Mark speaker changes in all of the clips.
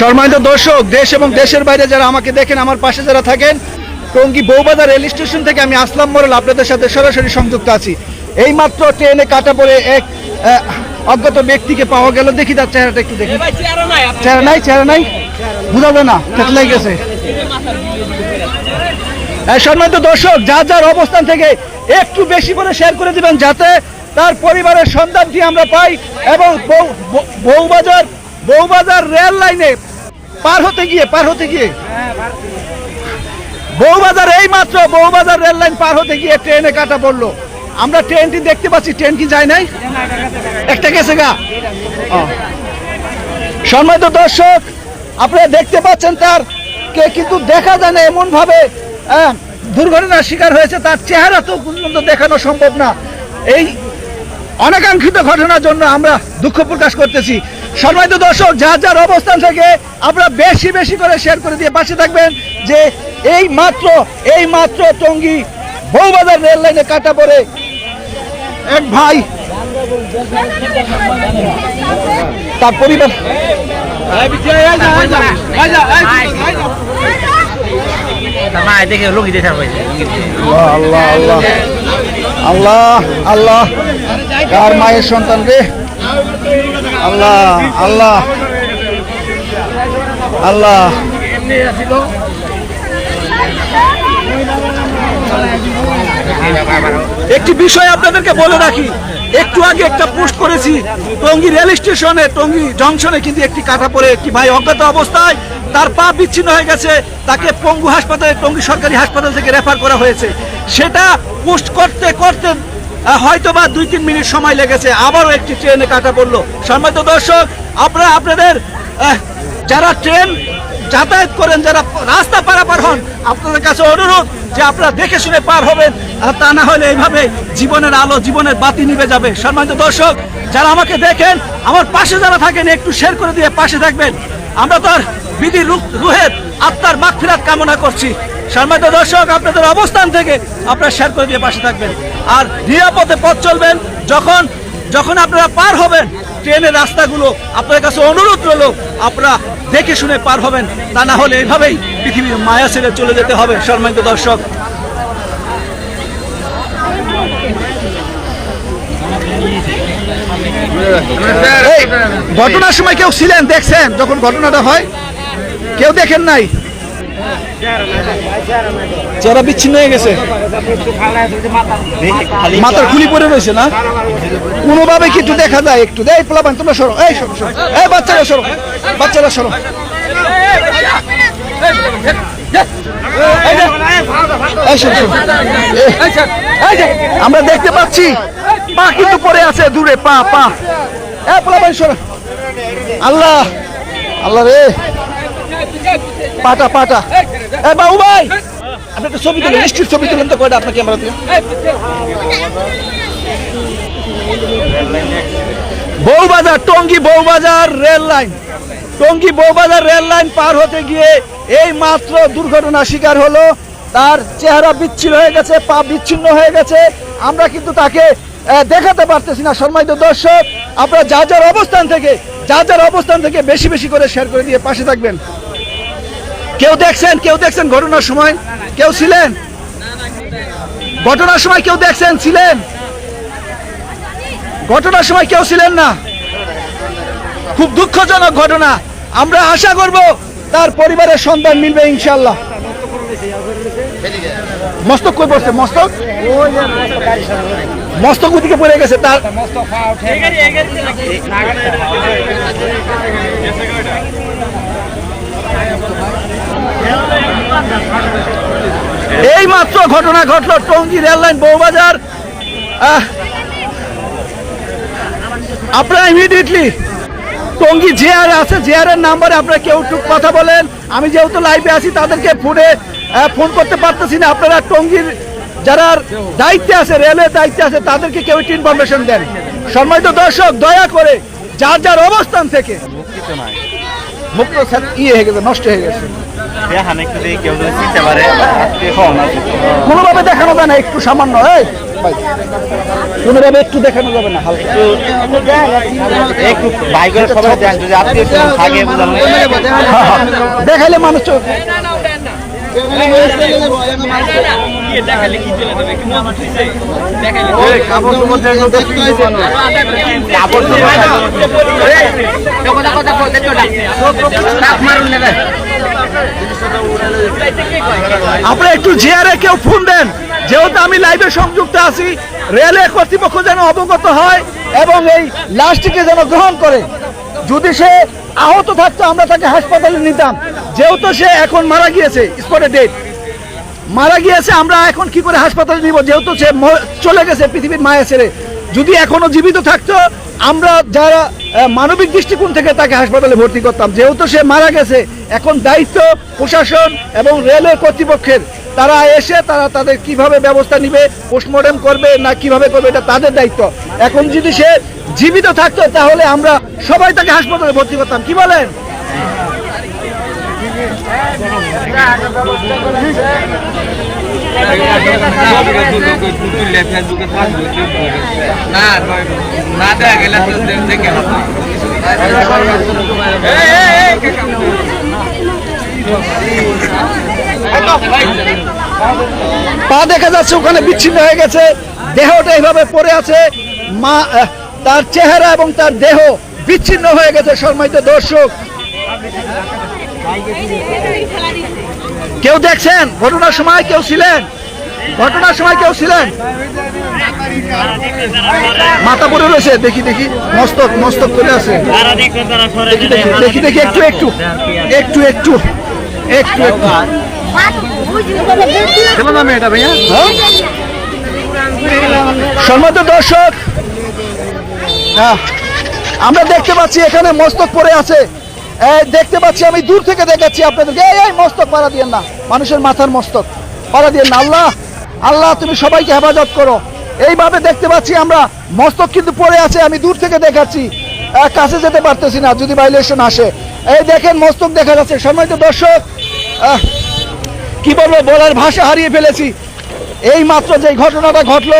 Speaker 1: সম্মানিত দর্শক, দেশ এবং দেশের বাইরে যারা আমাকে দেখেন, আমার পাশে যারা থাকেন, টঙ্গী বউবাজার রেল স্টেশন থেকে আমি আসলাম মোড়ল আপনাদের সাথে সরাসরি সংযুক্ত আছি। এই মাত্র ট্রেনে কাটা পড়ে এক অজ্ঞাত ব্যক্তিকে পাওয়া গেল। দেখি তার চেহারাটা একটু দেখি। চেহারা নাই বুঝাবে না, থেতলাই গেছে। সম্মানিত দর্শক, যার যার অবস্থান থেকে একটু বেশি করে শেয়ার করে দিবেন যাতে তার পরিবারের সন্ধানটি আমরা পাই। এবং বউবাজার রেল লাইনে পার হতে গিয়ে বউবাজার এই মাত্র বউবাজার রেল লাইন পার হতে গিয়ে ট্রেনে কাটা পড়লো। আমরা ট্রেনটি দেখতে পাচ্ছি, ট্রেন কি যায় নাই, একটা গেছে গা। সম্মানিত দর্শক, আপনারা দেখতে পাচ্ছেন তার কে কিন্তু দেখা যায় না, এমন ভাবে দুর্ঘটনার শিকার হয়েছে, তার চেহারা তো পর্যন্ত দেখানো সম্ভব না। এই অনাকাঙ্ক্ষিত ঘটনার জন্য আমরা দুঃখ প্রকাশ করতেছি। সম্মানিত দর্শক, যার যার অবস্থান থেকে আপনারা বেশি বেশি করে শেয়ার করে দিয়ে পাশে থাকবেন যে এই মাত্র টঙ্গী বউবাজার রেল লাইনে কাটা পড়ে এক ভাই, তার পরিবার আল্লাহ আল্লাহ, কার মায়ের সন্তান রে, আল্লাহ আল্লাহ আল্লাহ। একটি বিষয় আপনাদেরকে বলে রাখি, একটু আগে একটা পোস্ট করেছি, টঙ্গী রেল স্টেশনে টঙ্গী জংশনে কিন্তু একটি কাটা পড়ে একটি ভাই অজ্ঞাত অবস্থায়, তার পা বিচ্ছিন্ন হয়ে গেছে, তাকে পঙ্গু হাসপাতালে টঙ্গী সরকারি হাসপাতাল থেকে রেফার করা হয়েছে। সেটা পোস্ট করতে করতে হয়তোবা 2-3 মিনিট সময় লেগেছে, আবারও একটি ট্রেনে কাটা পড়লো। সম্মানিত দর্শক, আপনাদের যারা ট্রেন যাতায়াত করেন, যারা রাস্তা পারাপার হন, আপনাদের কাছে অনুরোধ যে আপনারা দেখে শুনে পার হবেন, তা না হলে এইভাবে জীবনের আলো, জীবনের বাতি নিভে যাবে। সম্মানিত দর্শক, যারা আমাকে দেখেন, আমার পাশে যারা থাকেন, একটু শেয়ার করে দিয়ে পাশে থাকবেন। আমরা তো বিধির রুহের আত্মার মাগফিরাত কামনা করছি। সম্মানিত দর্শক, আপনাদের অবস্থান থেকে আপনারা শেয়ার করে দিয়ে পাশে থাকবেন আর নিরাপদে পথ চলবেন। যখন আপনারা পার হবেন ট্রেনের রাস্তাগুলো, আপনাদের কাছে অনুরোধ রইল আপনারা দেখে শুনে পার হবেন, তা না হলে এইভাবেই পৃথিবীর মায়া ছেড়ে চলে যেতে হবে। সম্মানিত দর্শক, ঘটনার সময় কেউ ছিলেন, দেখছেন যখন ঘটনাটা হয়? কেউ দেখেন নাই? চেহারা বিচ্ছিন্ন হয়ে গেছে, মাথার খুলি পড়ে রয়েছে না, কোনোভাবে কিছু দেখা যায়? একটু দেয় পোলাপান, তোমরা সরো, এই সরো সরো, এই বাচ্চারা সরো, বাচ্চারা সরো। আমরা দেখতে পাচ্ছি পা কিন্তু পড়ে আছে দূরে, পা পোলাপান সরো। আল্লাহ আল্লাহ রে, পাটা বাবু ভাই, আপনি একটা ছবি তুলেন, নিশ্চিত ছবি তুলেন তো কয়টা আপনার ক্যামেরা দিয়ে। বউবাজার টঙ্গী বউবাজার রেল লাইন পার হতে গিয়ে এই মাত্র দুর্ঘটনার শিকার হলো। তার চেহারা বিচ্ছিন্ন হয়ে গেছে, পা বিচ্ছিন্ন হয়ে গেছে, আমরা কিন্তু তাকে দেখাতে পারতেছি না। সম্মানিত দর্শক, আপনারা যার যার অবস্থান থেকে বেশি বেশি করে শেয়ার করে দিয়ে পাশে থাকবেন। কেউ দেখছেন ঘটনার সময়? কেউ ছিলেন ঘটনার সময়? কেউ দেখছেন ছিলেন ঘটনার সময়? কেউ ছিলেন না? খুব দুঃখজনক ঘটনা। আমরা আশা করব তার পরিবারের সন্তান মিলবে ইনশাআল্লাহ। মস্তক কই পড়ছে? মস্তক ওদিকে পড়ে গেছে তার। এই মাত্র ঘটনা ঘটলো টঙ্গী রেল লাইন বউবাজার। আপনারা ইমিডিয়েটলি টঙ্গী জেআর আছে, জেআরের নাম্বারে আপনারা কেউ একটু কথা বলেন। আমি যেহেতু লাইভে আছি তাদেরকে ফোন করতে পারতেছি না। আপনারা টঙ্গীর যারা দায়িত্বে আছে, রেলের দায়িত্বে আছে, তাদেরকে কেউ একটু ইনফরমেশন দেন। সম্মানিত দর্শক, দয়া করে যার যার অবস্থান থেকে নষ্ট হয়ে গেছে, কোনোভাবে দেখানো যায় না, একটু সামান্য ভাই কোনোভাবে একটু দেখানো যাবে না হালকা
Speaker 2: একটু ভাই করে সবাই দেন যদি আপনি থাকে বুঝানো
Speaker 1: দেখাইলে মানুষ আপনারা একটু জিয়ারে কেউ ফোন দেন, যেহেতু আমি লাইভে সংযুক্ত আছি। রেলওয়ে কর্তৃপক্ষ যেন অবগত হয় এবং এই লাশটিকে যেন গ্রহণ করে। যদি সে আহত থাকতো আমরা তাকে হাসপাতালে নিতাম, যেহেতু সে এখন মারা গিয়েছে, স্পটে ডেড মারা গিয়েছে, আমরা এখন কি করে হাসপাতালে নিব, যেহেতু সে চলে গেছে পৃথিবীর মায়া ছেড়ে। যদি এখনো জীবিত থাকতো আমরা যারা মানবিক দৃষ্টিকোণ থেকে তাকে হাসপাতালে ভর্তি করতাম। যেহেতু সে মারা গেছে, এখন দায়িত্ব প্রশাসন এবং রেলওয়ে কর্তৃপক্ষের। তারা এসে তারা তাদের কিভাবে ব্যবস্থা নিবে, পোস্টমর্টেম করবে না কিভাবে করবে, এটা তাদের দায়িত্ব। এখন যদি সে জীবিত থাকতো তাহলে আমরা সবাই তাকে হাসপাতালে ভর্তি করতাম। কি বলেন? পা দেখা যাচ্ছে ওখানে বিচ্ছিন্ন হয়ে গেছে, দেহটা এইভাবে পড়ে আছে, মা তার চেহারা এবং তার দেহ বিচ্ছিন্ন হয়ে গেছে। সম্মানিত দর্শক, কেউ দেখছেন ঘটনার সময়? কেউ ছিলেন ঘটনার সময়? কেউ ছিলেন? মাথা পড়ে রয়েছে, দেখি দেখি মস্তক মস্তক করে আছে, দেখি দেখি দেখি দেখি একটু একটু একটু একটু একটু একটু সম্মানিত দর্শক, আমরা দেখতে পাচ্ছি এখানে মস্তক পড়ে আছে। দেখতে পাচ্ছি, আমি দূর থেকে দেখাচ্ছি আপনাদেরকে। এই মস্তক পাড়া দিয়েন না, মানুষের মাথার মস্তক পাড়া দিয়েন না। আল্লাহ আল্লাহ তুমি সবাইকে হেফাজত করো। এইভাবে দেখতে পাচ্ছি আমরা মস্তক কিন্তু পড়ে আছে, আমি দূর থেকে দেখাচ্ছি, কাছে যেতে পারতেছি না যদি ভাইলেশন আসে। এই দেখেন মস্তক দেখা যাচ্ছে। সম্মানিত দর্শক, কি বলবো, বলার ভাষা হারিয়ে ফেলেছি। এই মাত্র যে ঘটনাটা ঘটলো,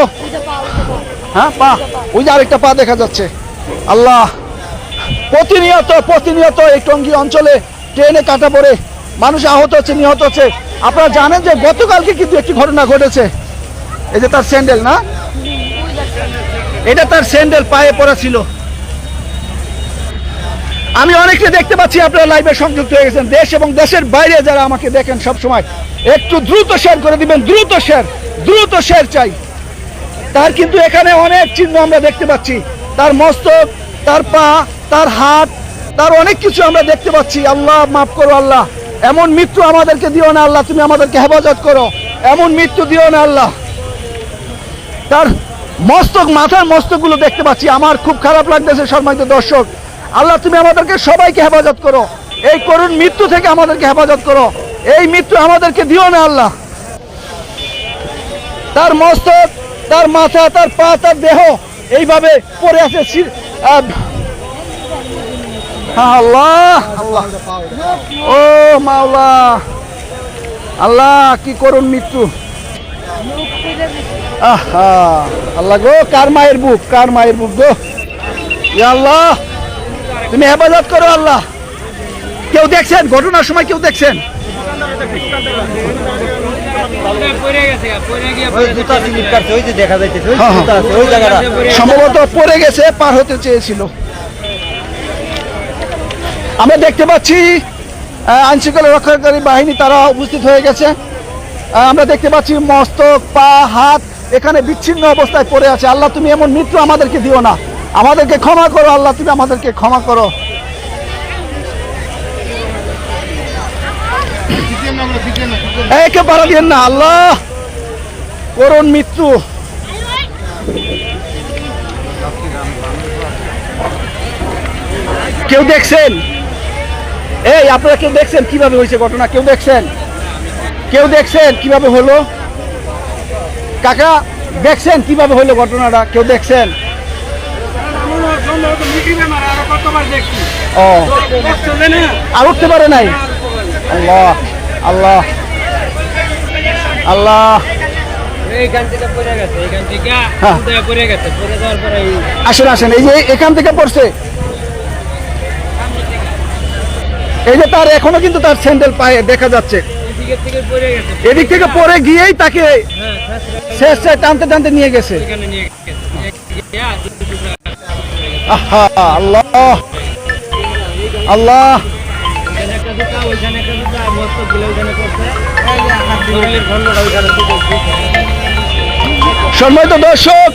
Speaker 1: হ্যাঁ পা, ওই যে আরেকটা পা দেখা যাচ্ছে। আল্লাহ, প্রতিনিয়ত প্রতিনিয়ত এই টঙ্গী অঞ্চলে ট্রেনে কাটা পড়ে মানুষ আহত হচ্ছে, নিহত হচ্ছে। আপনারা জানেন যে গতকালকে কিন্তু একটি ঘটনা ঘটেছে। এই যে তার স্যান্ডেল, না এটা তার স্যান্ডেল পায়ে পড়া ছিল। আমি অনেককে দেখতে পাচ্ছি আপনারা লাইভে সংযুক্ত হয়ে গেছেন, দেশ এবং দেশের বাইরে যারা আমাকে দেখেন সব সময় একটু দ্রুত শেয়ার করে দিবেন, দ্রুত শেয়ার চাই। তার কিন্তু এখানে অনেক চিহ্ন আমরা দেখতে পাচ্ছি, তার মস্তক, তার পা, তার হাত, তার অনেক কিছু আমরা দেখতে পাচ্ছি। আল্লাহ মাফ করো, আল্লাহ এমন মৃত্যু আমাদেরকে দিও না, আল্লাহ তুমি আমাদেরকে হেফাজত করো, এমন মৃত্যু দিও না আল্লাহ। তার মস্তক, মাথার মস্তকগুলো দেখতে পাচ্ছি, আমার খুব খারাপ লাগতেছে। সম্মানিত দর্শক, আল্লাহ তুমি আমাদেরকে সবাইকে হেফাজত করো, এই করুণ মৃত্যু থেকে আমাদেরকে হেফাজত করো, এই মৃত্যু আমাদেরকে দিও না আল্লাহ। তার মস্তক, তার মাথা, তার পা, তার দেহ এইভাবে পড়ে আছে। আল্লাহ আল্লাহ, ও মাওলা, আল্লাহ কি করুন মৃত্যু। আহা আল্লাহ গো, কার মায়ের বুক, কার মায়ের বুক গো। ইয়া আল্লাহ তুমি হেফাজত করো আল্লাহ। কেউ দেখছেন ঘটনার সময়? কেউ দেখছেন? সম্ভবত পড়ে গেছে, পার হতে চেয়েছিল। আমরা দেখতে পাচ্ছি আইনশৃঙ্খলা রক্ষাকারী বাহিনী তারা উপস্থিত হয়ে গেছে। আমরা দেখতে পাচ্ছি মস্তক, পা, হাত এখানে বিচ্ছিন্ন অবস্থায় পড়ে আছে। আল্লাহ তুমি এমন মৃত্যু আমাদেরকে দিও না, আমাদেরকে ক্ষমা করো আল্লাহ, তুমি আমাদেরকে ক্ষমা করো। একে পারা দিয়েন না আল্লাহ, করুণ মৃত্যু। কেউ দেখছেন? এই আপনারা কেউ দেখছেন কিভাবে হয়েছে ঘটনা? কেউ দেখছেন? কেউ দেখছেন কিভাবে হলো? কাকা দেখছেন কিভাবে হলো ঘটনাটা? কেউ দেখছেন? ও, আর উঠতে পারে নাই? আল্লাহ আল্লাহ আল্লাহ, হ্যাঁ। আসেন আসেন, এই যে এখান থেকে পড়ছে, এই যে তার এখনো কিন্তু তার স্যান্ডেল পায়ে দেখা যাচ্ছে, এদিক থেকে পড়ে গিয়েই তাকে শেষ টানতে টানতে নিয়ে গেছে। আহা, আল্লাহ আল্লাহ। সম্মানিত দর্শক,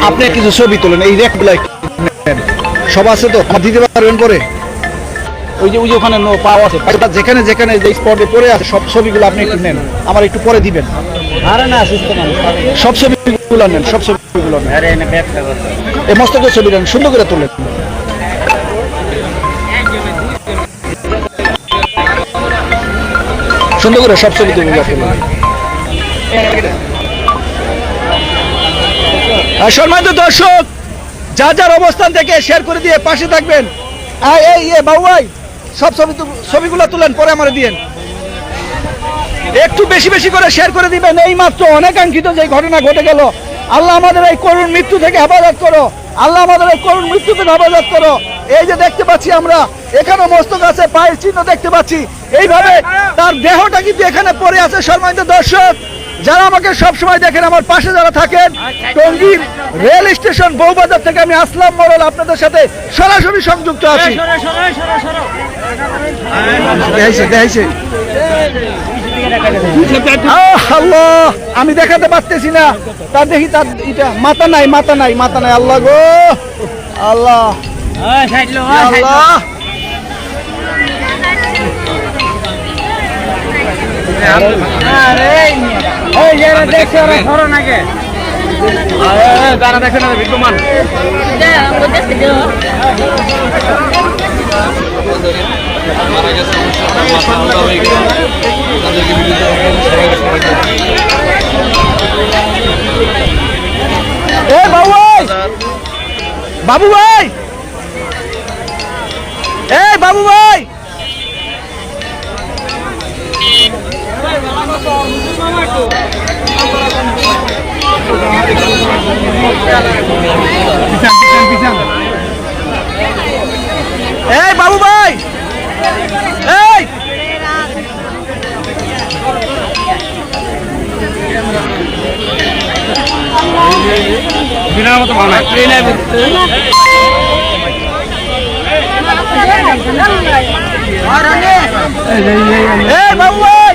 Speaker 1: আপনি কিছু ছবি তোলেন, এই রেক গুলা সব আছে তো, আমার দিতে পারবেন পরে? ওই যে ওখানে পাওয়া আছে, যেখানে যেখানে যে স্পটে পড়ে আছে সব ছবিগুলো আপনি একটু নেন, আমার একটু পরে দিবেন। সব ছবিগুলো নেন, সব ছবিগুলো নেন, এই মস্তকের ছবি নেন, সুন্দর করে তোলেন। সুন্দর করে সব ছবি তুলে তোলেন। সম্মানিত দর্শক, যার যার অবস্থান থেকে শেয়ার করে দিয়ে পাশে থাকবেন। বাবু ভাই, সব ছবিগুলো তুলেন, পরে আমার দিয়েন। একটু বেশি বেশি করে শেয়ার করে দিবেন। এই মাত্র অনেকাঙ্ক্ষিত যে ঘটনা ঘটে গেল, আল্লাহ আমাদের এই করুণ মৃত্যু থেকে হেফাজত করো, আল্লাহ আমাদের এই করুণ মৃত্যু থেকে হেফাজত করো। এই যে দেখতে পাচ্ছি আমরা, এখানে মস্তক আছে, পায়ের চিহ্ন দেখতে পাচ্ছি, এইভাবে তার দেহটা কিন্তু এখানে পড়ে আছে। সম্মানিত দর্শক, যারা আমাকে সবসময় দেখেন, আমার পাশে যারা থাকেন, টঙ্গীর রেল স্টেশন বউবাজার থেকে আমি আসলাম মোড়ল আপনাদের সাথে সরাসরি সংযুক্ত আছি। আল্লাহ, আমি দেখাতে পারতেছি না, তার দেখি তার এটা মাথা নাই, মাথা নাই, মাথা নাই। আল্লাহ গো, আল্লাহ আল্লাহ। বিদ্যমান বাবু ভাই, বাবু ভাই, বাবু ভাই, বাবু ভাই, বাবু ভাই।